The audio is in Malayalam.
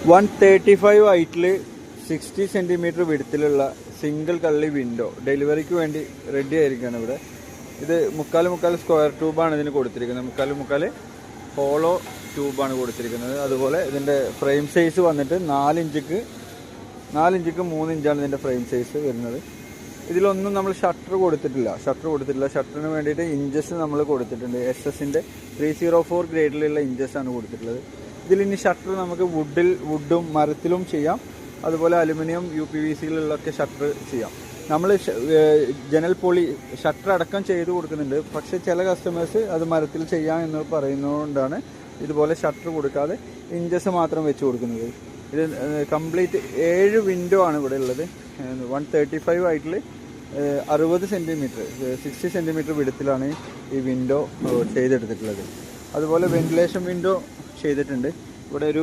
135 ഹൈറ്റിൽ 60 സെൻറ്റിമീറ്റർ വിടുത്തിലുള്ള സിംഗിൾ കള്ളി വിൻഡോ ഡെലിവറിക്ക് വേണ്ടി റെഡി ആയിരിക്കുകയാണ് ഇവിടെ. ഇത് മുക്കാൽ സ്ക്വയർ ട്യൂബാണ് ഇതിന് കൊടുത്തിരിക്കുന്നത്. മുക്കാൽ ഹോളോ ട്യൂബാണ് കൊടുത്തിരിക്കുന്നത്. അതുപോലെ ഇതിൻ്റെ ഫ്രെയിം സൈസ് വന്നിട്ട് 4 ഇഞ്ചിക്ക് 3 ഇഞ്ചാണ് ഇതിൻ്റെ ഫ്രെയിം സൈസ് വരുന്നത്. ഇതിലൊന്നും നമ്മൾ ഷട്ടർ കൊടുത്തിട്ടില്ല. ഷട്ടറിന് വേണ്ടിയിട്ട് ഇഞ്ചസ് നമ്മൾ കൊടുത്തിട്ടുണ്ട്. SS-ൻ്റെ 304 ഗ്രേഡിലുള്ള ഇഞ്ചസാണ് കൊടുത്തിട്ടുള്ളത്. ഇതിലിനി ഷട്ടർ നമുക്ക് വുഡും മരത്തിലും ചെയ്യാം. അതുപോലെ അലുമിനിയം UPVC-കളിലൊക്കെ ഷട്ടർ ചെയ്യാം. നമ്മൾ ജനൽ പൊളി ഷട്ടർ അടക്കം ചെയ്ത് കൊടുക്കുന്നുണ്ട്. പക്ഷേ ചില കസ്റ്റമേഴ്സ് അത് മരത്തിൽ ചെയ്യാം എന്ന് പറയുന്നതുകൊണ്ടാണ് ഇതുപോലെ ഷട്ടർ കൊടുക്കാതെ ഇഞ്ചസ് മാത്രം വെച്ച് കൊടുക്കുന്നത്. ഇത് കംപ്ലീറ്റ് 7 വിൻഡോ ആണ് ഇവിടെ ഉള്ളത്. 135 ഹൈറ്റിൽ 60 സെൻറ്റിമീറ്റർ 60 സെൻറ്റിമീറ്റർ വിടുത്തിലാണ് ഈ വിൻഡോ ചെയ്തെടുത്തിട്ടുള്ളത്. അതുപോലെ വെന്റിലേഷൻ വിൻഡോ ചെയ്തിട്ടുണ്ട്. ഇവിടെ ഒരു